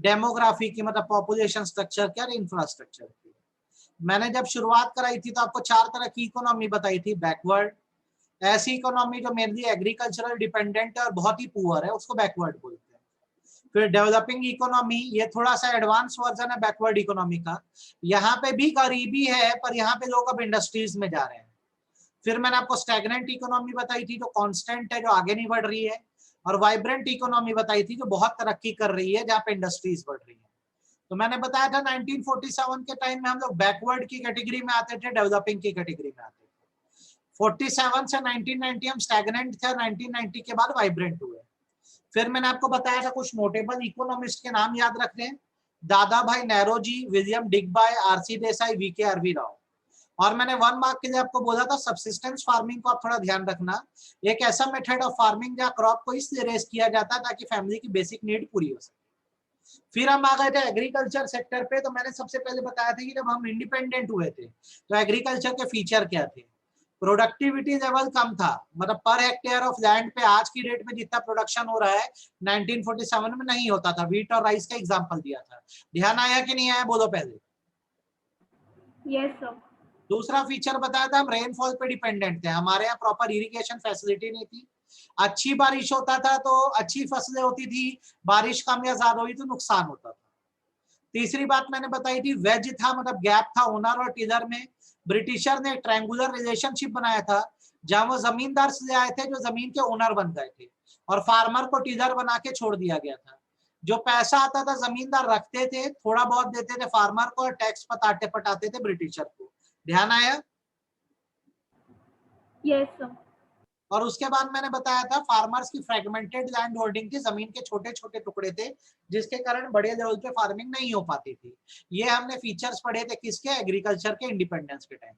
Demography की, मतलब population structure की और इंफ्रास्ट्रक्चर की। मैंने जब शुरुआत कराई थी तो आपको 4 तरह की इकोनॉमी बताई थी। बैकवर्ड, ऐसी इकोनॉमी जो मेनली एग्रीकल्चरल डिपेंडेंट है और बहुत ही पुअर है, उसको बैकवर्ड बोलते हैं। फिर डेवलपिंग इकोनॉमी, ये थोड़ा सा एडवांस वर्जन है बैकवर्ड इकोनॉमी का। यहाँ पे भी गरीबी है पर यहाँ पे लोग अब इंडस्ट्रीज में जा रहे हैं। फिर मैंने आपको स्टैग्नेंट इकोनॉमी बताई थी, जो कांस्टेंट है, जो आगे नहीं बढ़ रही है। और वाइब्रेंट इकोनॉमी बताई थी, जो बहुत तरक्की कर रही है, जहाँ पे इंडस्ट्रीज बढ़ रही है। तो मैंने बताया था 1947 के टाइम में हम लोग बैकवर्ड की कैटेगरी में आते थे, डेवलपिंग की कैटेगरी में आते थे। 47 से 1990 हम स्टैग्नेंट थे, 1990 के बाद वाइब्रेंट हुए। फिर मैंने आपको बताया था कुछ नोटेबल इकोनॉमिस्ट के नाम याद रख रहे हैं। Dadabhai Naoroji, William Digby, R C Desai, V K R V Rao. और मैंने 1 मार्क के लिए आपको बोला था सब्सिस्टेंस फार्मिंग को आप थोड़ा ध्यान रखना। एक ऐसा मेथड ऑफ फार्मिंग जहाँ क्रॉप को इसलिए रेस किया जाता है ताकि फैमिली की बेसिक नीड पूरी हो सके। फिर हम आ गए थे एग्रीकल्चर सेक्टर पे। तो मैंने सबसे पहले बताया था कि जब हम इंडिपेंडेंट हुए थे तो एग्रीकल्चर के फीचर क्या थे। प्रोडक्टिविटी लेवल कम था, मतलब पर हेक्टेयर ऑफ लैंड पे आज की डेट में जितना प्रोडक्शन हो रहा है 1947 में नहीं होता था। व्हीट और राइस का एग्जांपल दिया था। ध्यान आया कि नहीं आया, बोलो पहले। Yes sir. दूसरा फीचर बताया था हम रेनफॉल पे डिपेंडेंट थे, हमारे यहाँ प्रॉपर इरिगेशन फैसिलिटी नहीं थी। अच्छी बारिश होता था तो अच्छी फसलें होती थी, बारिश कम या ज्यादा हुई तो नुकसान होता था। तीसरी बात मैंने बताई थी वेज था, मतलब गैप था ओनर और टीलर में। ब्रिटिशर ने ट्रायंगुलर रिलेशनशिप बनाया था जहां वो जमींदार से आए थे जो जमीन के ओनर बन गए थे, और फार्मर को टीलर बना के छोड़ दिया गया था। जो पैसा आता था जमींदार रखते थे, थोड़ा बहुत देते थे फार्मर को और टैक्स पटाते थे ब्रिटिशर को। ध्यान आया? Yes sir. और उसके बाद मैंने बताया था फार्मर्स की फ्रेगमेंटेड लैंड होल्डिंग थी, जमीन के छोटे छोटे टुकड़े थे जिसके कारण बड़े लेवल पे फार्मिंग नहीं हो पाती थी। ये हमने फीचर्स पढ़े थे किसके, एग्रीकल्चर के इंडिपेंडेंस के टाइम।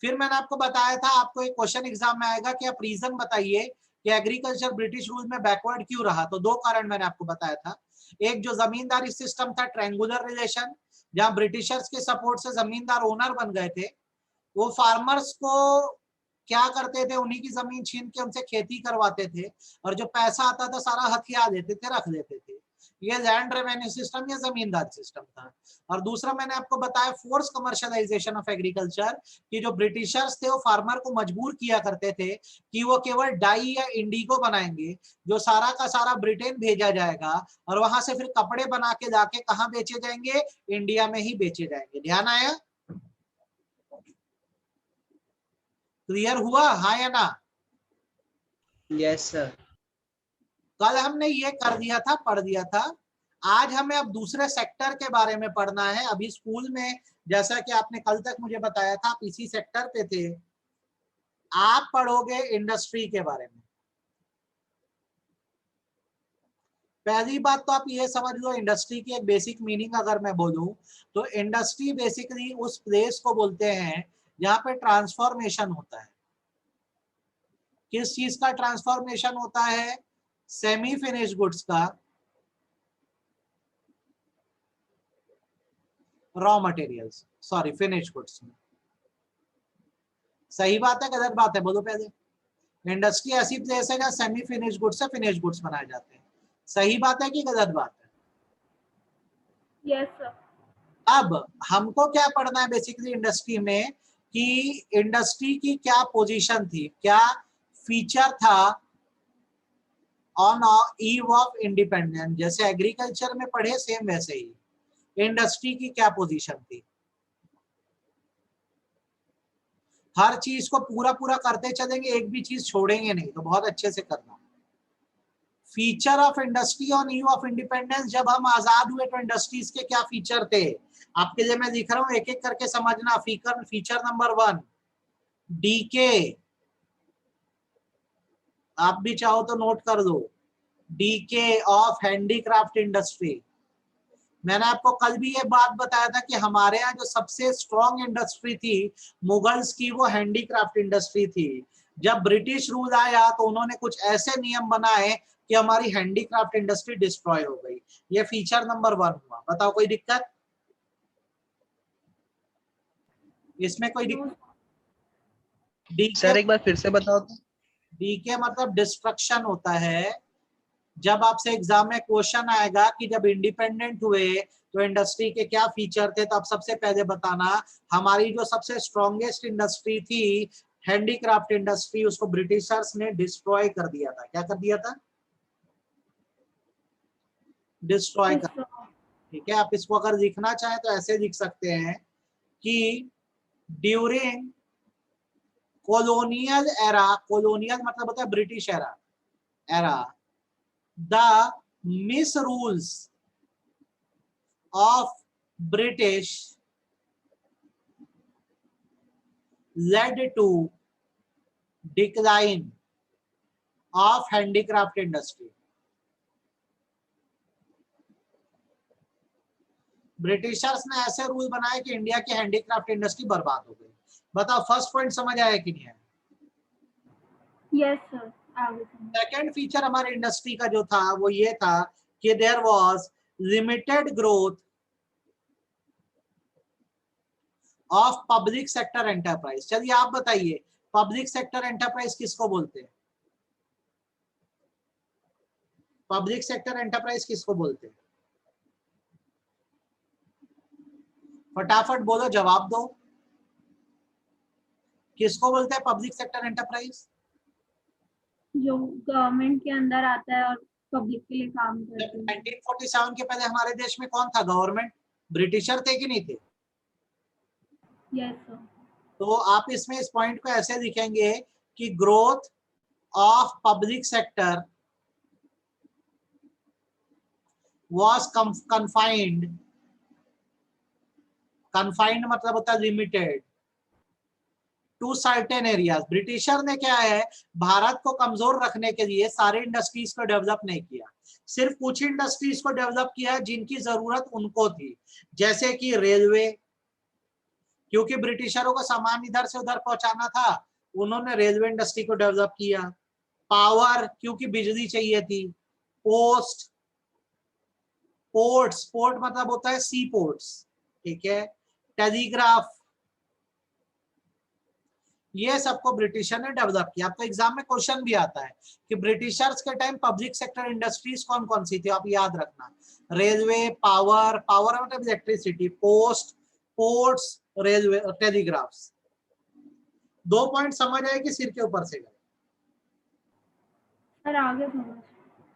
फिर मैंने आपको बताया था आपको एक क्वेश्चन एग्जाम में आएगा कि आप रीजन बताइए कि एग्रीकल्चर ब्रिटिश रूल में बैकवर्ड क्यों रहा। तो 2 कारण मैंने आपको बताया था। एक जो जमींदारी सिस्टम था, ट्रायंगुलर रिलेशन, जहां ब्रिटिशर्स के सपोर्ट से जमींदार ओनर बन गए थे। वो फार्मर्स को क्या करते थे, उन्हीं की जमीन छीन के उनसे खेती करवाते थे, और जो पैसा आता था सारा हथिया देते थे, रख देते थे। ये लैंड रेवेन्यू सिस्टम या जमींदार सिस्टम था। और दूसरा मैंने आपको बताया फोर्स कमर्शियलाइजेशन ऑफ एग्रीकल्चर, कि जो ब्रिटिशर्स थे वो फार्मर को मजबूर किया करते थे कि वो केवल डाई या इंडिगो बनाएंगे, जो सारा का सारा ब्रिटेन भेजा जाएगा, और वहां से फिर कपड़े बना के जाके कहाँ बेचे जाएंगे, इंडिया में ही बेचे जाएंगे। ध्यान आया? क्लियर हुआ, हाँ या ना? Yes sir. कल हमने ये कर दिया था, पढ़ दिया था। आज हमें अब दूसरे सेक्टर के बारे में पढ़ना है। अभी स्कूल में जैसा कि आपने कल तक मुझे बताया था आप इसी सेक्टर पे थे, आप पढ़ोगे इंडस्ट्री के बारे में। पहली बात तो आप ये समझ लो, इंडस्ट्री की एक बेसिक मीनिंग अगर मैं बोलूं तो इंडस्ट्री बेसिकली उस प्लेस को बोलते हैं जहां पे ट्रांसफॉर्मेशन होता है। किस चीज का ट्रांसफॉर्मेशन होता है? सेमी फिनिश गुड्स का raw materials, sorry finish goods में। सही बात है गलत बात है, बोलो पहले। इंडस्ट्री ऐसी प्लेस है जहाँ सेमी फिनिश गुड्स से फिनिश गुड्स बनाए जाते हैं। सही बात है कि गलत बात है? Yes sir. अब हमको क्या पढ़ना है बेसिकली इंडस्ट्री में, कि इंडस्ट्री की क्या पोजीशन थी, क्या फीचर था ऑन ईव ऑफ इंडिपेंडेंस। जैसे एग्रीकल्चर में पढ़े सेम वैसे ही इंडस्ट्री की क्या पोजीशन थी। हर चीज को पूरा पूरा करते चलेंगे, एक भी चीज छोड़ेंगे नहीं, तो बहुत अच्छे से करना। Feature of industry on ewe of independence, जब हम आजाद हुए तो इंडस्ट्रीज के क्या फीचर थे, आपके लिए मैं लिख रहा हूं, एक एक करके समझना। Feature number 1, decay. आप भी चाहो तो नोट कर दो, डीके ऑफ हैंडीक्राफ्ट इंडस्ट्री। मैंने आपको कल भी ये बात बताया था कि हमारे यहाँ जो सबसे स्ट्रॉन्ग इंडस्ट्री थी मुगल्स की, वो हैंडीक्राफ्ट इंडस्ट्री थी। जब ब्रिटिश रूल आया तो उन्होंने कुछ ऐसे नियम बनाए कि हमारी हैंडीक्राफ्ट इंडस्ट्री डिस्ट्रॉय हो गई। ये फीचर नंबर 1 हुआ। बताओ कोई दिक्कत इसमें? कोई दिक्कत? डीके, सर एक बार फिर से बताओ तो। डीके मतलब डिस्ट्रक्शन होता है, जब आपसे एग्जाम में क्वेश्चन आएगा कि जब इंडिपेंडेंट हुए तो इंडस्ट्री के क्या फीचर थे, तो आप सबसे पहले बताना हमारी जो सबसे स्ट्रॉन्गेस्ट इंडस्ट्री थी हैंडीक्राफ्ट इंडस्ट्री, उसको ब्रिटिशर्स ने डिस्ट्रॉय कर दिया था। क्या कर दिया था? डिस्ट्रॉय Yes, कर। sir. ठीक है, आप इसको अगर लिखना चाहें तो ऐसे लिख सकते हैं कि ड्यूरिंग colonial era, colonial मतलब होता है British era, the misrules of British led to decline of handicraft industry. Britishers ने ऐसे रूल बनाए कि इंडिया की हैंडीक्राफ्ट इंडस्ट्री बर्बाद हो गई। बताओ फर्स्ट पॉइंट समझ आया कि नहीं है? Yes, sir. आगे समझ। सेकेंड फीचर हमारे इंडस्ट्री का जो था वो ये था कि there was limited growth of public sector enterprise. चलिए आप बताइए पब्लिक सेक्टर एंटरप्राइज किसको बोलते हैं? पब्लिक सेक्टर एंटरप्राइज किसको बोलते हैं? फटाफट बोलो, जवाब दो। किसको बोलते हैं पब्लिक सेक्टर एंटरप्राइज? जो गवर्नमेंट के अंदर आता है और पब्लिक के लिए काम करते हैं। 1947 के पहले हमारे देश में कौन था गवर्नमेंट? ब्रिटिशर थे कि नहीं थे? Yes, sir. तो आप इसमें इस पॉइंट को ऐसे लिखेंगे कि growth of public sector was confined, confined मतलब होता है limited to certain areas. Britisher ने क्या है, भारत को कमजोर रखने के लिए सारे इंडस्ट्रीज को डेवलप नहीं किया, सिर्फ कुछ इंडस्ट्रीज को डेवलप किया जिनकी जरूरत उनको थी, जैसे कि रेलवे, क्योंकि ब्रिटिशरों को सामान इधर से उधर पहुंचाना था, उन्होंने रेलवे इंडस्ट्री को डेवलप किया। पावर, क्योंकि बिजली चाहिए थी। पोस्ट, पोर्ट्स, पोर्ट मतलब होता है सी पोर्ट्स, ठीक है। टेलीग्राफ, ये सबको ब्रिटिशर ने डेवलप किया। आपको एग्जाम में क्वेश्चन भी आता है कि ब्रिटिशर्स के टाइम पब्लिक सेक्टर इंडस्ट्रीज कौन कौन सी थी, आप याद रखना। रेलवे, पावर, पावर मतलब electricity, post, ports, railway, telegraphs. 2 point समझ आए कि सिर के ऊपर से गए? सर आगे समझ।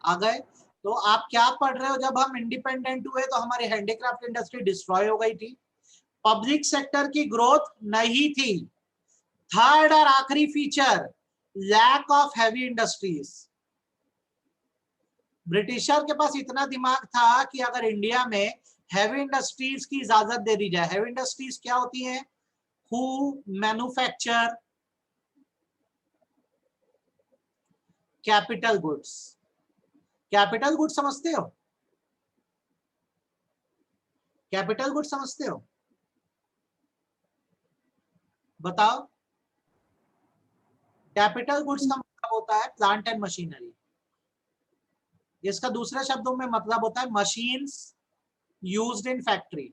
आ गए? तो आप क्या पढ़ रहे हो, जब हम इंडिपेंडेंट हुए तो हमारी हैंडीक्राफ्ट इंडस्ट्री डिस्ट्रॉय हो गई थी, पब्लिक सेक्टर की ग्रोथ नहीं थी। थर्ड और आखिरी feature, lack of heavy industries. Britisher के पास इतना दिमाग था कि अगर इंडिया में हैवी इंडस्ट्रीज की इजाजत दे दी जाए। हैवी इंडस्ट्रीज क्या होती हैं? Who manufacture capital goods. Capital goods समझते हो? कैपिटल गुड्स समझते हो? बताओ। कैपिटल गुड्स का मतलब होता है प्लांट एंड मशीनरी। इसका दूसरे शब्दों में मतलब होता है machines used in factory.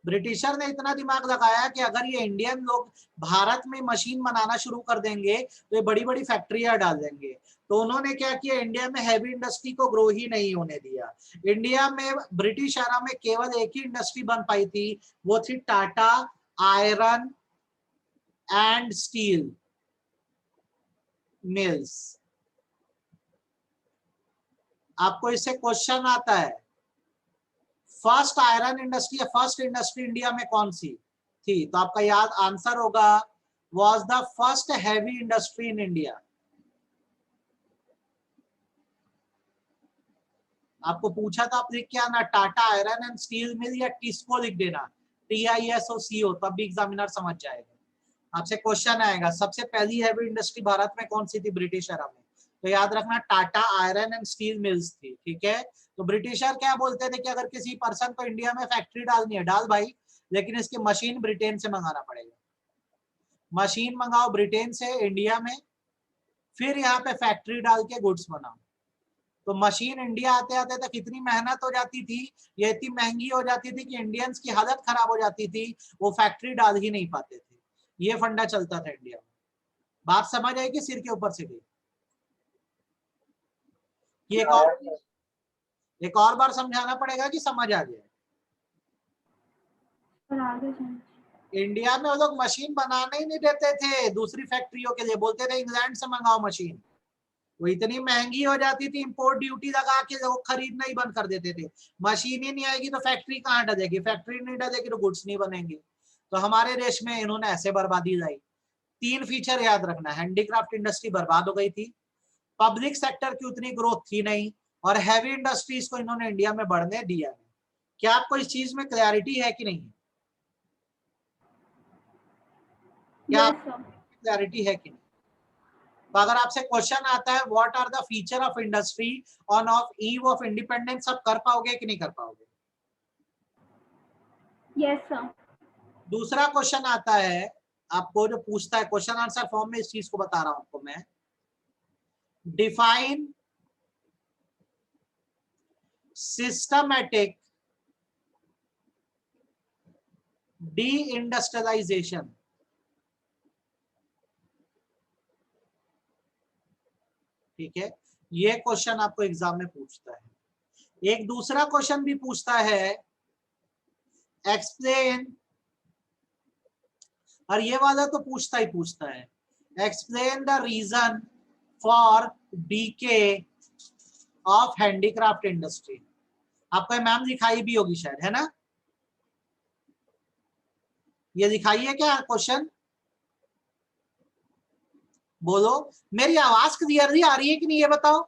Britisher ने इतना दिमाग लगाया कि अगर ये इंडियन लोग भारत में मशीन बनाना शुरू कर देंगे तो ये बड़ी बड़ी फैक्ट्रियां डाल देंगे। तो उन्होंने क्या किया, इंडिया में हैवी इंडस्ट्री को ग्रो ही नहीं होने दिया। इंडिया में ब्रिटिश एरा में केवल एक ही इंडस्ट्री बन पाई थी, वो थी Tata iron and steel mills. आपको इससे क्वेश्चन आता है, फर्स्ट आयरन इंडस्ट्री या फर्स्ट इंडस्ट्री इंडिया में कौन सी थी? तो आपका याद आंसर होगा was the first heavy industry in India. आपको पूछा था, आप लिख के आना Tata iron and steel mill या टिस्को लिख देना, TISOCO, तब भी एग्जामिनर समझ जाएगा। आपसे क्वेश्चन आएगा सबसे पहली हैवी इंडस्ट्री भारत में कौन सी थी ब्रिटिश एरा में, तो याद रखना Tata iron and steel mills थी, ठीक है। तो ब्रिटिशर क्या बोलते थे कि अगर किसी पर्सन को इंडिया में फैक्ट्री डालनी है, डाल भाई, लेकिन इसकी मशीन ब्रिटेन से मंगाना पड़ेगा। मशीन मंगाओ ब्रिटेन से इंडिया में, फिर यहाँ पे फैक्ट्री डाल के गुड्स बनाओ। तो मशीन इंडिया आते आते तक इतनी मेहनत हो जाती थी, ये इतनी महंगी हो जाती थी कि इंडियंस की हालत खराब हो जाती थी, वो फैक्ट्री डाल ही नहीं पाते थे। ये फंडा चलता था इंडिया में। बात समझ आई कि सिर के ऊपर से गई? कि एक और बार समझाना पड़ेगा कि समझ आ जाए? और आगे चलिए। इंडिया में वो लोग मशीन बनाने ही नहीं देते थे दूसरी फैक्ट्रियों के लिए, बोलते थे इंग्लैंड से मंगाओ मशीन। वो इतनी महंगी हो जाती थी, इंपोर्ट ड्यूटी लगा के वो खरीदना ही बंद कर देते थे। मशीन ही नहीं आएगी तो फैक्ट्री कहाँ डलेगी, फैक्ट्री नहीं डलेगी तो गुड्स नहीं बनेंगे। तो हमारे देश में इन्होंने ऐसे बर्बादी लाई। 3 फीचर याद रखना, हैंडीक्राफ्ट इंडस्ट्री बर्बाद हो गई थी, पब्लिक सेक्टर की उतनी ग्रोथ थी नहीं, और हैवी इंडस्ट्रीज को इन्होंने इंडिया में बढ़ने दिया नहीं। क्या आपको इस चीज में क्लैरिटी है कि नहीं? क्या यस सर। क्लैरिटी है कि नहीं? तो अगर आपसे क्वेश्चन आता है what are the feature of industry on of eve of independence, आप कर पाओगे कि नहीं कर पाओगे? Yes sir. दूसरा क्वेश्चन आता है आपको जो पूछता है, क्वेश्चन आंसर फॉर्म में इस चीज को बता रहा हूं आपको मैं, डिफाइन सिस्टमैटिक डी इंडस्ट्रियलाइजेशन। ठीक है, ये क्वेश्चन आपको एग्जाम में पूछता है। एक दूसरा क्वेश्चन भी पूछता है, एक्सप्लेन, और ये वाला तो पूछता ही पूछता है, explain the reason for decay of handicraft industry. आपको मैम दिखाई भी होगी शायद, है ना? ये दिखाई है क्या क्वेश्चन? बोलो, मेरी आवाज क्लियरली आ रही है कि नहीं ये बताओ?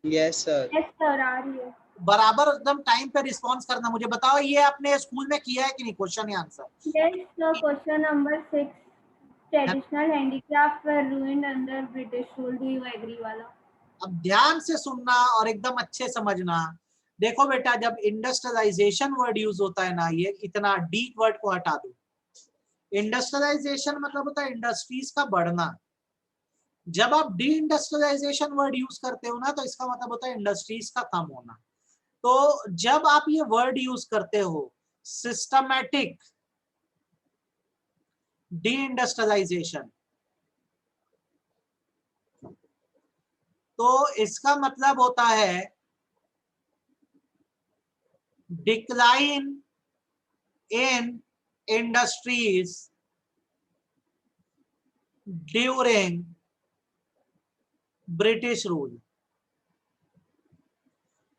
Yes, sir. यस सर, आ रही है। बराबर एकदम टाइम पे रिस्पॉन्स करना। मुझे बताओ ये आपने स्कूल में किया है कि नहीं, क्वेश्चन या answer? Yes sir, question number 6, traditional handicraft were ruined under British rule, do you agree वाला। अब ध्यान से सुनना और एकदम अच्छे समझना। देखो बेटा, जब इंडस्ट्रियलाइजेशन वर्ड यूज होता है ना, ये इतना डीप वर्ड को हटा दो। इंडस्ट्रियलाइजेशन मतलब होता है इंडस्ट्रीज का बढ़ना। जब आप डी इंडस्ट्रियलाइजेशन वर्ड यूज करते हो ना, तो इसका मतलब होता है इंडस्ट्रीज का कम होना। तो जब आप ये वर्ड यूज करते हो सिस्टमैटिक डी इंडस्ट्रियलाइजेशन, तो इसका मतलब होता है decline in industries during British rule.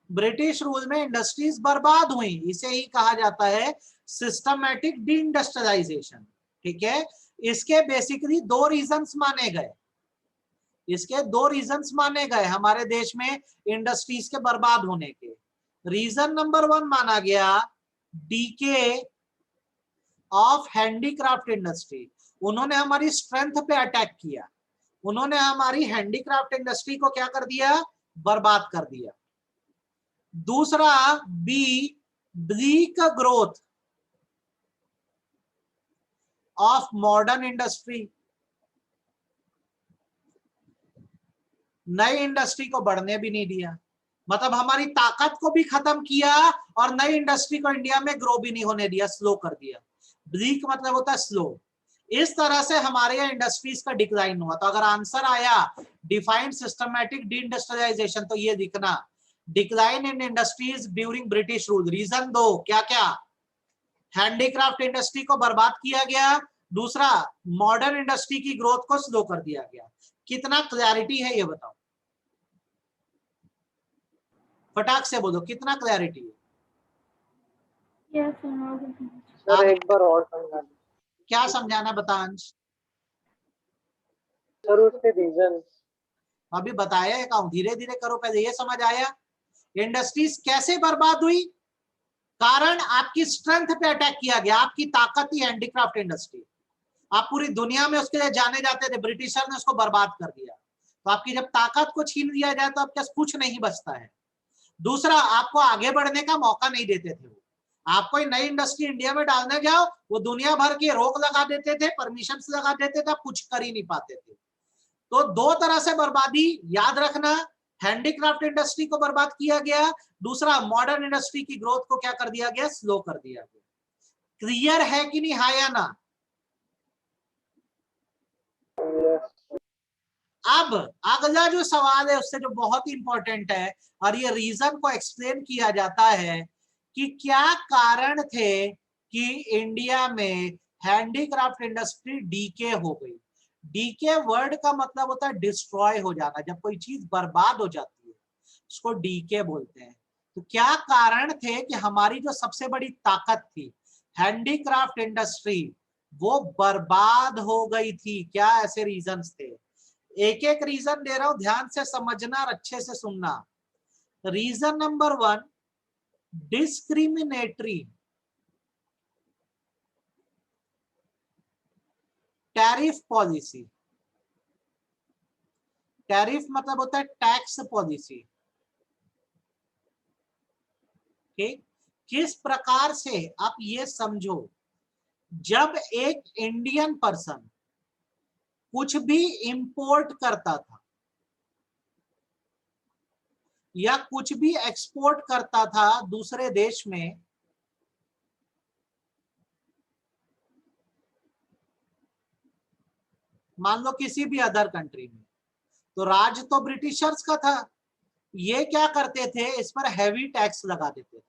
British rule में इंडस्ट्रीज बर्बाद हुई, इसे ही कहा जाता है सिस्टमैटिक डी इंडस्ट्रियलाइजेशन। ठीक है, इसके बेसिकली 2 रीजंस माने गए। इसके 2 रीजंस माने गए हमारे देश में इंडस्ट्रीज के बर्बाद होने के। रीजन नंबर 1 माना गया डीके ऑफ हैंडीक्राफ्ट इंडस्ट्री। उन्होंने हमारी स्ट्रेंथ पे अटैक किया, उन्होंने हमारी हैंडीक्राफ्ट इंडस्ट्री को क्या कर दिया, बर्बाद कर दिया। दूसरा B, bleak growth of modern industry. नई इंडस्ट्री को बढ़ने भी नहीं दिया, मतलब हमारी ताकत को भी खत्म किया और नई इंडस्ट्री को इंडिया में ग्रो भी नहीं होने दिया, स्लो कर दिया। ब्लीक मतलब होता है स्लो। इस तरह से हमारे यहाँ इंडस्ट्रीज का डिक्लाइन हुआ। तो अगर आंसर आया डिफाइंड सिस्टमैटिक डी इंडस्ट्रियलाइजेशन, तो ये लिखना decline in industries during British rule. Reason 2 क्या क्या, हैंडीक्राफ्ट इंडस्ट्री को बर्बाद किया गया, दूसरा मॉडर्न इंडस्ट्री की ग्रोथ को स्लो कर दिया गया। कितना क्लैरिटी है ये बताओ, फटाक से बोलो कितना क्लैरिटी है? Yes sir. सर एक बार और समझा दीजिए। क्या समझाना बता अंश? सर उसके रीजन। अभी बताया है, कहूं धीरे धीरे करो, पहले ये समझ आया इंडस्ट्रीज कैसे बर्बाद हुई। कारण आपकी स्ट्रेंथ पे अटैक किया गया, आपकी ताकत ही हैंडीक्राफ्ट इंडस्ट्री। आप पूरी दुनिया में उसके लिए जाने जाते थे, ब्रिटिशर ने उसको बर्बाद कर दिया। तो आपकी जब ताकत को छीन लिया जाए तो आपके कुछ नहीं बचता है। दूसरा, आपको आगे बढ़ने का मौका नहीं देते थे। वो आप कोई नई इंडस्ट्री इंडिया में डालने जाओ, वो दुनिया भर की रोक लगा देते थे, परमिशन लगा देते थे, आप कुछ कर ही नहीं पाते थे। तो 2 तरह से बर्बादी याद रखना, हैंडीक्राफ्ट इंडस्ट्री को बर्बाद किया गया, दूसरा मॉडर्न इंडस्ट्री की ग्रोथ को क्या कर दिया गया, स्लो कर दिया गया। क्लियर है कि नहीं, हाँ या ना? अब अगला जो सवाल है उससे जो बहुत इंपॉर्टेंट है और ये रीजन को एक्सप्लेन किया जाता है कि क्या कारण थे कि इंडिया में हैंडीक्राफ्ट इंडस्ट्री डीके हो गई। डीके वर्ड का मतलब होता है डिस्ट्रॉय हो जाना, जब कोई चीज बर्बाद हो जाती है उसको डीके बोलते हैं। तो क्या कारण थे कि हमारी जो सबसे बड़ी ताकत थी हैंडीक्राफ्ट इंडस्ट्री वो बर्बाद हो गई थी? क्या ऐसे रीजंस थे? एक एक रीजन दे रहा हूं, ध्यान से समझना और अच्छे से सुनना। Reason number 1, discriminatory tariff policy. Tariff मतलब होता है टैक्स पॉलिसी। ठीक, किस प्रकार से आप ये समझो, जब एक इंडियन पर्सन कुछ भी इंपोर्ट करता था या कुछ भी एक्सपोर्ट करता था दूसरे देश में, मान लो किसी भी अदर कंट्री में, तो राज तो ब्रिटिशर्स का था। ये क्या करते थे, इस पर हैवी टैक्स लगा देते थे।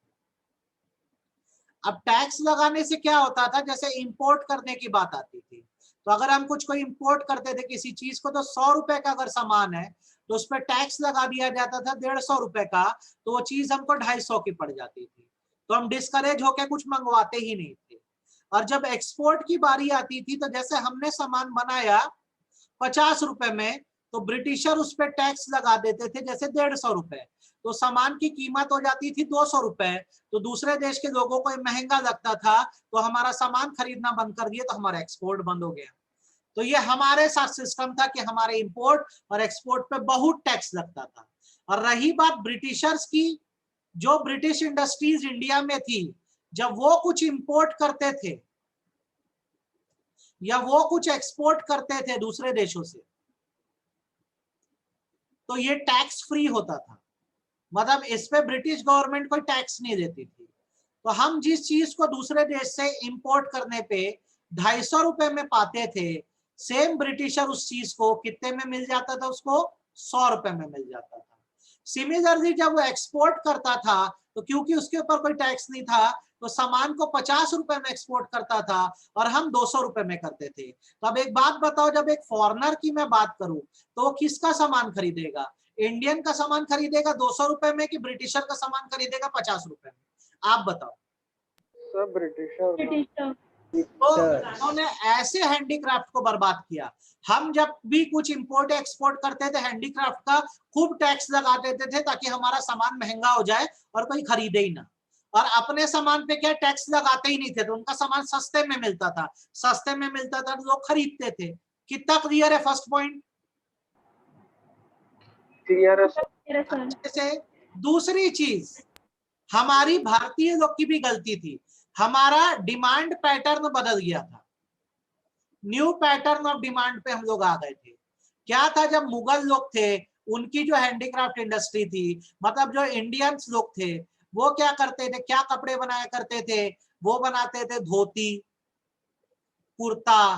अब टैक्स लगाने से क्या होता था, जैसे इंपोर्ट करने की बात आती थी, तो अगर हम कुछ को इंपोर्ट करते थे किसी चीज को, तो 100 रुपए का अगर सामान है तो उस पर टैक्स लगा दिया जाता था 150 रुपए का, तो वो चीज हमको 250 की पड़ जाती थी। तो हम डिस्करेज होके कुछ मंगवाते ही नहीं थे। और जब एक्सपोर्ट की बारी आती थी, तो जैसे हमने सामान बनाया 50 रुपए में, तो ब्रिटिशर उस पर टैक्स लगा देते थे जैसे 150 रुपए, तो सामान की कीमत हो जाती थी 200 रुपए। तो दूसरे देश के लोगों को महंगा लगता था, तो हमारा सामान खरीदना बंद कर दिया, तो हमारा एक्सपोर्ट बंद हो गया। तो ये हमारे साथ सिस्टम था कि हमारे इंपोर्ट और एक्सपोर्ट पे बहुत टैक्स लगता था। और रही बात ब्रिटिशर्स की, जो ब्रिटिश इंडस्ट्रीज इंडिया में थी, जब वो कुछ इंपोर्ट करते थे या वो कुछ एक्सपोर्ट करते थे दूसरे देशों से, तो ये टैक्स फ्री होता था। मतलब इस पे ब्रिटिश गवर्नमेंट कोई टैक्स नहीं देती थी। तो हम जिस चीज को दूसरे देश से इंपोर्ट करने पे 250 रुपए में पाते थे, सेम ब्रिटिशर उस चीज को कितने में मिल जाता था, उसको 100 रुपए में मिल जाता था। सिमिलरली जब वो एक्सपोर्ट करता था, तो क्योंकि उसके ऊपर कोई टैक्स नहीं था, तो सामान को 50 रुपए में एक्सपोर्ट करता था और हम 200 रुपए में करते थे। तो अब एक बात बताओ, जब एक फॉरेनर की मैं बात करूं, तो वो किसका सामान खरीदेगा? इंडियन का सामान खरीदेगा 200 रुपए में कि ब्रिटिशर का सामान खरीदेगा 50 रुपए में? आप बताओ। सब ब्रिटिशर ब्रिटिशर। तो उन्होंने ऐसे हैंडीक्राफ्ट को बर्बाद किया। हम जब भी कुछ इंपोर्ट एक्सपोर्ट करते थे, हैंडीक्राफ्ट का खूब टैक्स लगा देते थे ताकि हमारा सामान महंगा हो जाए और कोई खरीदे ही ना। और अपने सामान पे क्या टैक्स लगाते ही नहीं थे, तो उनका सामान सस्ते में मिलता था। सस्ते में मिलता था तो लोग खरीदते थे। कितना क्लियर है फर्स्ट पॉइंट? क्लियर है सर। अच्छे से। दूसरी चीज, हमारी भारतीय लोग की भी गलती थी, हमारा डिमांड पैटर्न बदल गया था। न्यू पैटर्न ऑफ डिमांड पे हम लोग आ गए थे। क्या था, जब मुगल लोग थे, उनकी जो हैंडीक्राफ्ट इंडस्ट्री थी, मतलब जो इंडियंस लोग थे, वो क्या करते थे, क्या कपड़े बनाया करते थे? वो बनाते थे धोती, कुर्ता,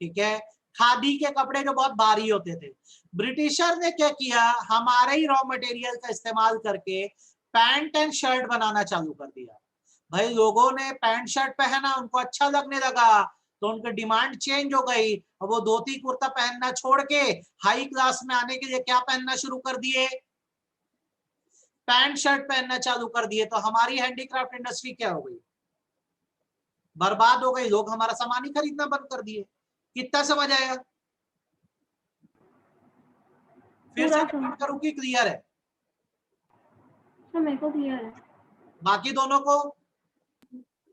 ठीक है, खादी के कपड़े जो बहुत भारी होते थे। ब्रिटिशर ने क्या किया, हमारे ही रॉ मटेरियल का इस्तेमाल करके पैंट एंड शर्ट बनाना चालू कर दिया। भाई लोगों ने पैंट शर्ट पहना, उनको अच्छा लगने लगा, तो उनकी डिमांड चेंज हो गई। और वो धोती कुर्ता पहनना छोड़ के हाई क्लास में आने के लिए क्या पहनना शुरू कर दिए? पैंट शर्ट पहनना चालू कर दिए। तो हमारी हैंडीक्राफ्ट इंडस्ट्री क्या हो गई? बर्बाद हो गई। लोग हमारा सामान ही खरीदना बंद कर दिए। कितना समझ आया? फिर से रिपीट करूं कि क्लियर है? मेरे को क्लियर है। बाकी दोनों को?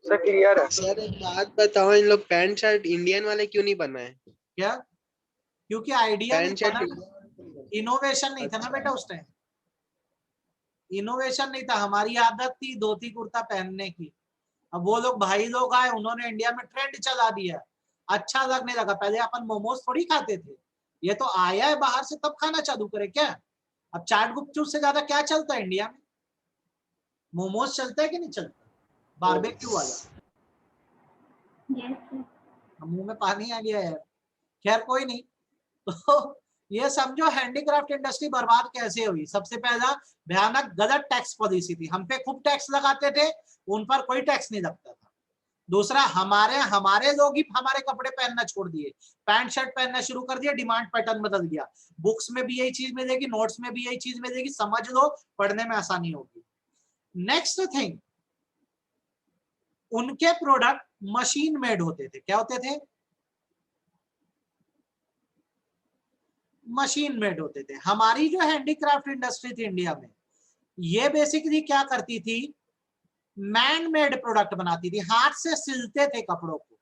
सर क्लियर है। सर एक बात बताओ, इन लोग पैंट शर्ट इंडियन वाले क्यों नहीं बनाए? क्या? क्योंकि आइडिया नहीं पैंट था शर्ट ना, इनोवेशन नहीं था ना बेटा उस टाइम। इनोवेशन नहीं था, हमारी आदत थी धोती कुर्ता पहनने की। अब वो लोग भाई लोग आए, उन्होंने इंडिया में ट्रेंड चला दिया, अच्छा लगने लगा। पहले अपन मोमोज थोड़ी खाते थे, ये तो आया है बाहर से तब खाना चालू करे क्या? अब चाट गुपचुप से ज्यादा क्या चलता है इंडिया में? मोमोज चलता है कि नहीं चलता? बारबेक्यू वाला। यस। मुंह में पानी आ गया है। खैर कोई नहीं। तो ये समझो हैंडीक्राफ्ट इंडस्ट्री बर्बाद कैसे हुई। सबसे पहला भयानक गलत टैक्स पॉलिसी थी, हम पे खूब टैक्स लगाते थे, उन पर कोई टैक्स नहीं लगता था। दूसरा, हमारे लोग ही हमारे कपड़े पहनना छोड़ दिए, पैंट शर्ट पहनना शुरू कर दिया, डिमांड पैटर्न बदल गया। बुक्स में भी यही चीज मिलेगी, नोट्स में भी यही चीज मिलेगी, समझ लो, पढ़ने में आसानी होगी। नेक्स्ट थिंग, उनके प्रोडक्ट मशीन मेड होते थे। क्या होते थे? मशीन मेड होते थे। हमारी जो हैंडीक्राफ्ट इंडस्ट्री थी इंडिया में, ये बेसिकली क्या करती थी? मैन मेड प्रोडक्ट बनाती थी, हाथ से सिलते थे कपड़ों को।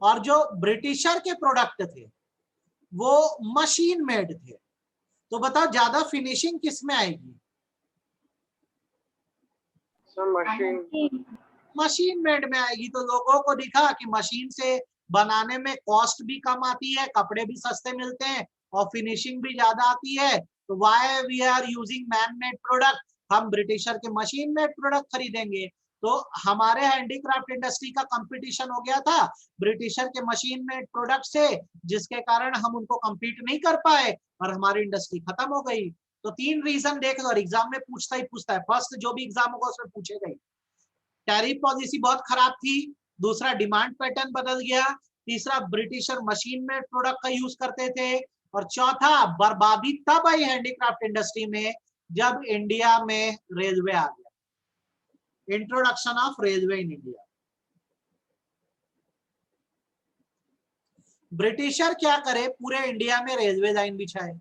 और जो ब्रिटिशर के प्रोडक्ट थे वो मशीन मेड थे। तो बताओ ज्यादा फिनिशिंग किस में आएगी? सर मशीन मशीन मेड में आएगी। तो लोगों को दिखा कि मशीन से बनाने में कॉस्ट भी कम आती है, कपड़े भी सस्ते मिलते हैं और फिनिशिंग भी ज्यादा आती है, तो why we are using man made product, हम ब्रिटिशर के मशीन मेड प्रोडक्ट खरीदेंगे। तो हमारे हैंडीक्राफ्ट इंडस्ट्री का कंपटीशन हो गया था ब्रिटिशर के मशीन मेड प्रोडक्ट से, जिसके कारण हम उनको compete नहीं कर पाए और हमारी इंडस्ट्री खत्म हो गई। तो 3 रीजन देख लो, एग्जाम में पूछता ही पूछता है, फर्स्ट जो भी एग्जाम होगा उसमें पूछेगा ही। टैरिफ पॉलिसी बहुत खराब थी, दूसरा डिमांड पैटर्न बदल गया, तीसरा ब्रिटिशर मशीन में प्रोडक्ट का यूज करते थे, और चौथा बर्बादी तब आई हैंडीक्राफ्ट इंडस्ट्री में जब इंडिया में रेलवे आ गया, introduction of railway in India. Britisher क्या करे, पूरे इंडिया में रेलवे लाइन बिछाए।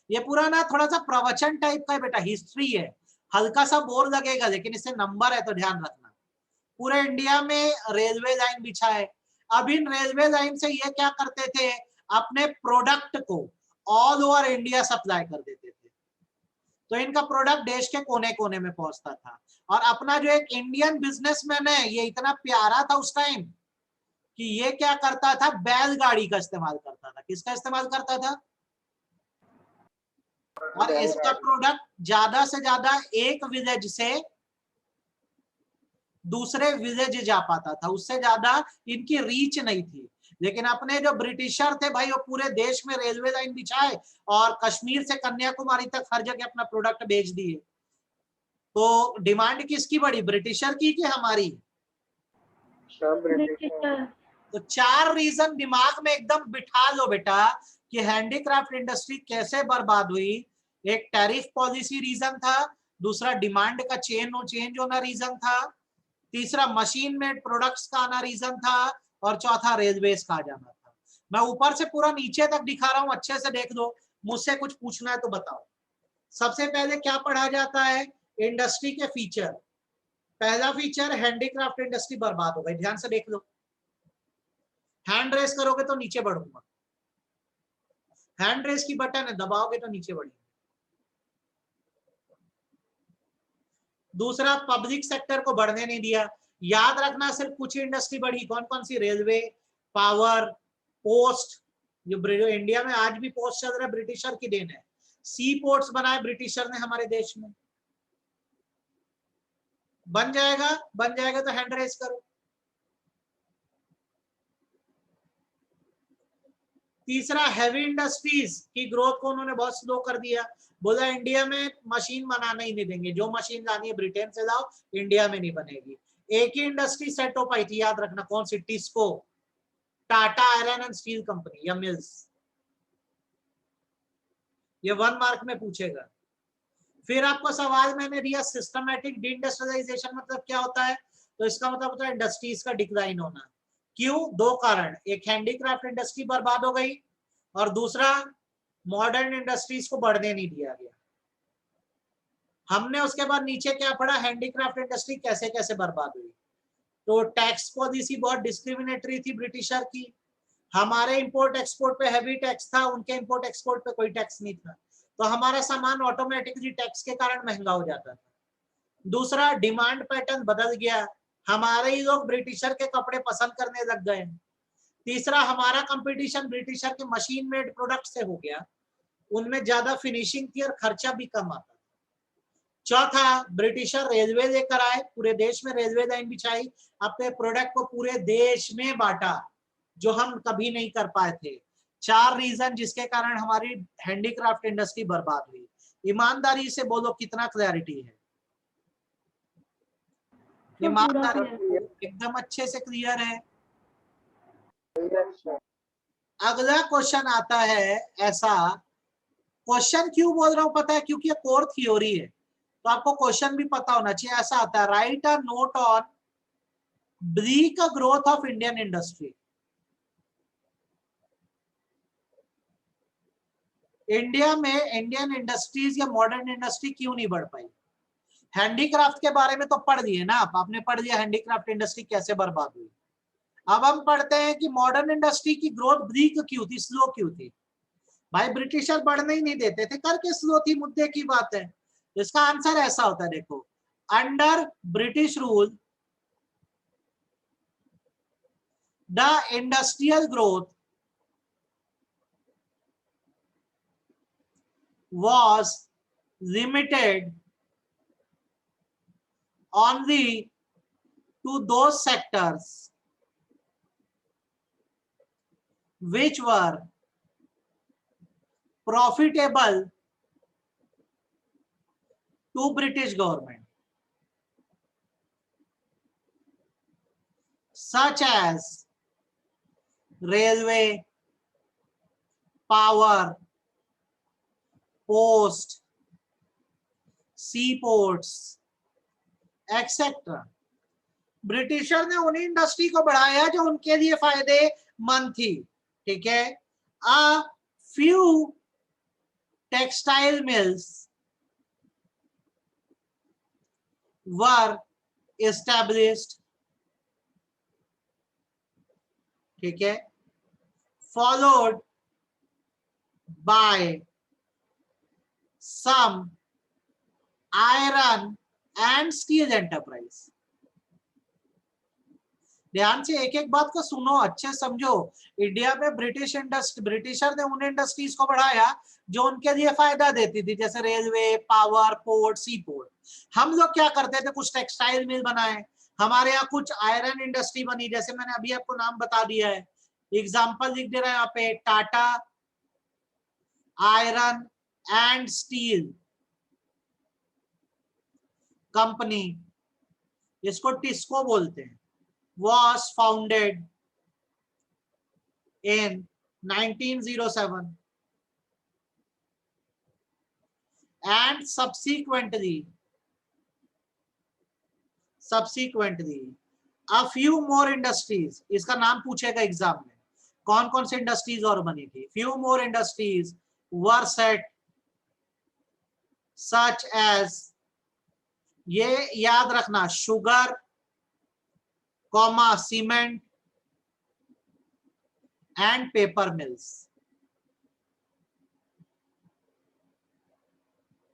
ये पूरा ना थोड़ा सा प्रवचन टाइप का है बेटा, हिस्ट्री है, हल्का सा बोर लगेगा लेकिन इससे नंबर है तो ध्यान रखना। पूरे इंडिया में रेलवे लाइन बिछाए। अब इन रेलवे लाइन से ये क्या करते थे, अपने प्रोडक्ट को ऑल ओवर इंडिया सप्लाई कर देते थे। तो इनका प्रोडक्ट देश के कोने कोने में पहुंचता था। और अपना जो एक इंडियन बिजनेसमैन है, ये इतना प्यारा था उस टाइम कि ये क्या करता था, बैलगाड़ी का इस्तेमाल करता था। किसका इस्तेमाल करता था? और इसका प्रोडक्ट ज्यादा से ज्यादा एक विलेज से दूसरे विलेज जा पाता था, उससे ज्यादा इनकी रीच नहीं थी। लेकिन अपने जो ब्रिटिशर थे भाई, वो पूरे देश में रेलवे लाइन बिछाए और कश्मीर से कन्याकुमारी तक हर जगह अपना प्रोडक्ट बेच दिए। तो डिमांड किसकी बढ़ी, ब्रिटिशर की कि हमारी? Sir britisher. तो 4 रीजन दिमाग में एकदम बिठा लो बेटा कि हैंडीक्राफ्ट इंडस्ट्री कैसे बर्बाद हुई। एक टैरिफ पॉलिसी रीजन था, दूसरा डिमांड का चेंज होना रीजन था, तीसरा मशीन मेड प्रोडक्ट्स का आना रीजन था, और चौथा रेलवेज का आ जाना था। मैं ऊपर से पूरा नीचे तक दिखा रहा हूं, अच्छे से देख दो, मुझसे कुछ पूछना है तो बताओ। सबसे पहले क्या पढ़ा जाता है, इंडस्ट्री के फीचर। पहला फीचर, हैंडीक्राफ्ट इंडस्ट्री बर्बाद हो गई। ध्यान से देख लो, हैंड रेस करोगे तो नीचे बढ़ूंगा, हैंड रेस की बटन है, दबाओगे तो नीचे बढ़ेगा। दूसरा, पब्लिक सेक्टर को बढ़ने नहीं दिया। याद रखना, सिर्फ कुछ इंडस्ट्री बढ़ी, कौन कौन सी? Railway, power, post. जो इंडिया में आज भी पोस्ट चल रहा है, ब्रिटिशर की देन है। सी पोर्ट्स बनाए ब्रिटिशर ने हमारे देश में। बन जाएगा तो हैंड रेस करो। तीसरा, हैवी इंडस्ट्रीज की ग्रोथ को उन्होंने बहुत स्लो कर दिया। बोला इंडिया में मशीन बनाना ही नहीं देंगे, जो मशीन लानी है ब्रिटेन से लाओ, इंडिया में नहीं बनेगी। एक ही इंडस्ट्री सेट हो पाई थी, याद रखना, कौन सी? TISCO, Tata iron and steel company या मिल्स। ये 1 मार्क में पूछेगा। फिर आपको सवाल मैंने दिया, सिस्टमैटिक डिइंडस्ट्रियलाइजेशन मतलब क्या होता है? तो इसका मतलब होता है इंडस्ट्रीज का डिक्लाइन होना। क्यों? 2 कारण, एक हैंडीक्राफ्ट इंडस्ट्री बर्बाद हो गई और दूसरा मॉडर्न इंडस्ट्रीज को बढ़ने नहीं दिया गया। हमने उसके बाद नीचे क्या पढ़ा, हैंडीक्राफ्ट इंडस्ट्री कैसे कैसे बर्बाद हुई। तो टैक्स पॉलिसी बहुत डिस्क्रिमिनेटरी थी ब्रिटिशर की। हमारे इंपोर्ट एक्सपोर्ट पे हैवी टैक्स था, उनके इंपोर्ट एक्सपोर्ट पे कोई टैक्स नहीं था, तो हमारा सामान ऑटोमेटिकली टैक्स के कारण महंगा हो जाता था। दूसरा, डिमांड पैटर्न बदल गया, हमारे ही लोग ब्रिटिशर के कपड़े पसंद करने लग गए। तीसरा, हमारा कंपटीशन ब्रिटिशर के मशीन मेड प्रोडक्ट से हो गया, उनमें ज्यादा फिनिशिंग थी और खर्चा भी कम आता था। चौथा, ब्रिटिशर रेलवे लेकर आए, पूरे देश में रेलवे लाइन बिछाई, अपने प्रोडक्ट को पूरे देश में बांटा, जो हम कभी नहीं कर पाए थे। 4 रीजन जिसके कारण हमारी हैंडीक्राफ्ट इंडस्ट्री बर्बाद हुई। ईमानदारी से बोलो कितना क्लैरिटी है? सर पूरा ईमानदारी क्लियर। एकदम अच्छे से क्लियर है। Yes, sir. अगला क्वेश्चन आता है ऐसा, क्वेश्चन क्यों बोल रहा हूं पता है? क्योंकि ये कोर थ्योरी है, तो आपको क्वेश्चन भी पता होना चाहिए। ऐसा आता है, right a note on break growth of Indian industry. India में इंडियन इंडस्ट्रीज या मॉडर्न इंडस्ट्री क्यों नहीं बढ़ पाई? हैंडीक्राफ्ट के बारे में तो पढ़ दिए ना आपने पढ़ दिया हैंडीक्राफ्ट इंडस्ट्री कैसे बर्बाद हुई। अब हम पढ़ते हैं कि मॉडर्न इंडस्ट्री की ग्रोथ ब्रीक क्यों थी, स्लो क्यों थी? भाई ब्रिटिशर बढ़ने ही नहीं देते थे, करके स्लो थी, मुद्दे की बात है। इसका आंसर ऐसा होता है, देखो, under British rule the industrial growth was limited only to those sectors which were profitable to British government, such as railway, power, post, seaports, etcetera. Britisher ने उन्हीं इंडस्ट्री को बढ़ाया जो उनके लिए फायदेमंद थी, ठीक है। A few textile mills were established, ठीक है, followed by some iron and steel enterprise. ध्यान से एक एक बात को सुनो, अच्छे समझो। इंडिया में ब्रिटिशर ने उन इंडस्ट्रीज को बढ़ाया जो उनके लिए फायदा देती थी, जैसे रेलवे, पावर, पोर्ट, सी पोर्ट। हम लोग क्या करते थे, कुछ टेक्सटाइल मिल बनाए, हमारे यहाँ कुछ आयरन इंडस्ट्री बनी, जैसे मैंने अभी आपको नाम बता दिया है, एग्जाम्पल लिख दे रहा है यहाँ पे, Tata iron and steel company, इसको टिस्को बोलते हैं, was founded in 1907 and subsequently a few more industries, इसका नाम पूछेगा एग्जाम में, कौन कौन से इंडस्ट्रीज और बनी थी। few more industries were set such as, ये याद रखना, sugar, comma cement and paper mills,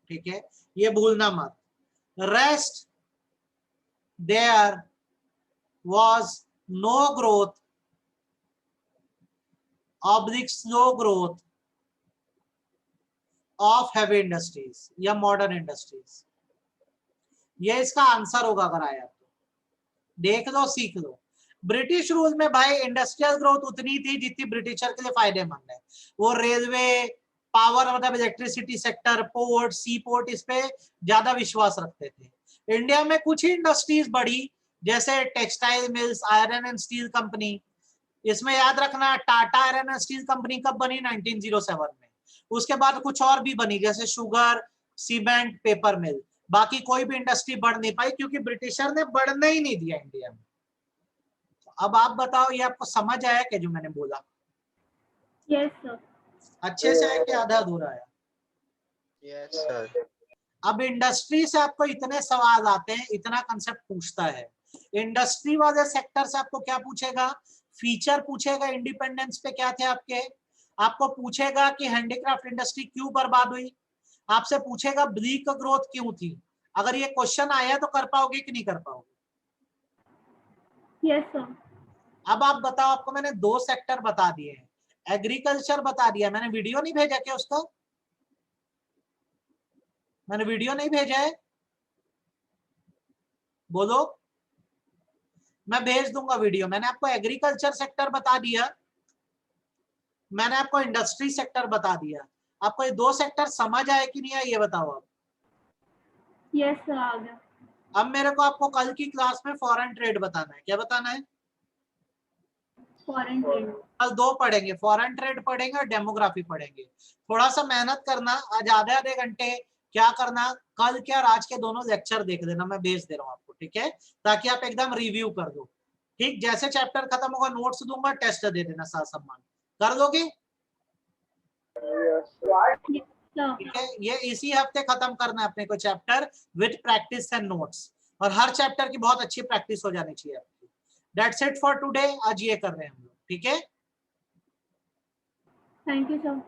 ठीक है, ये भूलना मत। Rest there was no growth oblique slow growth of heavy industries या modern industries। ये इसका आंसर होगा अगर आया तो, देख लो सीख लो। ब्रिटिश रूल में भाई इंडस्ट्रियल ग्रोथ उतनी थी जितनी ब्रिटिशर के लिए फायदेमंद है। वो रेलवे, पावर मतलब इलेक्ट्रिसिटी सेक्टर, पोर्ट, सी पोर्ट, इस पे ज्यादा विश्वास रखते थे। इंडिया में कुछ ही इंडस्ट्रीज बढ़ी, जैसे textile mills, iron and steel company. इसमें याद रखना, Tata iron and steel company कब बनी? 1907 में। उसके बाद कुछ और भी बनी, जैसे शुगर, सीमेंट, पेपर मिल। बाकी कोई भी इंडस्ट्री बढ़ नहीं पाई क्योंकि ब्रिटिशर ने बढ़ने ही नहीं दिया इंडिया में। अब आप बताओ, ये आपको समझ आया क्या जो मैंने बोला? Yes sir. अच्छे से है कि आधा अधूरा है? Yes sir. अब इंडस्ट्री से आपको इतने सवाल आते हैं, इतना कंसेप्ट पूछता है। इंडस्ट्री वाले सेक्टर से आपको क्या पूछेगा? फीचर पूछेगा, इंडिपेंडेंस पे क्या थे आपके। आपको पूछेगा कि हैंडीक्राफ्ट इंडस्ट्री क्यों बर्बाद हुई। आपसे पूछेगा ब्रीक ग्रोथ क्यों थी। अगर ये क्वेश्चन आया तो कर पाओगे कि नहीं कर पाओगे? Yes sir. अब आप बताओ, आपको मैंने 2 सेक्टर बता दिए हैं, एग्रीकल्चर बता दिया, मैंने वीडियो नहीं भेजा क्या उसका? मैंने वीडियो नहीं भेजा है? बोलो। मैं भेज दूंगा वीडियो। मैंने आपको एग्रीकल्चर सेक्टर बता दिया, मैंने आपको इंडस्ट्री सेक्टर बता दिया। आपको ये दो सेक्टर समझ आए कि नहीं आए ये बताओ आप। यस सर, आ गया। अब मेरे को आपको कल की क्लास में फॉरेन ट्रेड बताना है। क्या बताना है? Foreign trade. कल दो पढ़ेंगे, फॉरेन ट्रेड पढ़ेंगे और डेमोग्राफी पढ़ेंगे। थोड़ा सा मेहनत करना, आज आधे आधे घंटे क्या करना, कल के और आज के दोनों लेक्चर देख लेना, मैं भेज दे रहा हूँ आपको, ठीक है, ताकि आप एकदम रिव्यू कर दो। ठीक, जैसे चैप्टर खत्म होगा नोट्स दूंगा, टेस्ट दे देना साथ सम्मान। कर दोगे? ठीक है, ये इसी हफ्ते खत्म करना है अपने को chapter with practice and notes, और हर चैप्टर की बहुत अच्छी प्रैक्टिस हो जानी चाहिए आपकी। That's it for today. आज ये कर रहे हैं हम लोग, ठीक है। Thank you sir.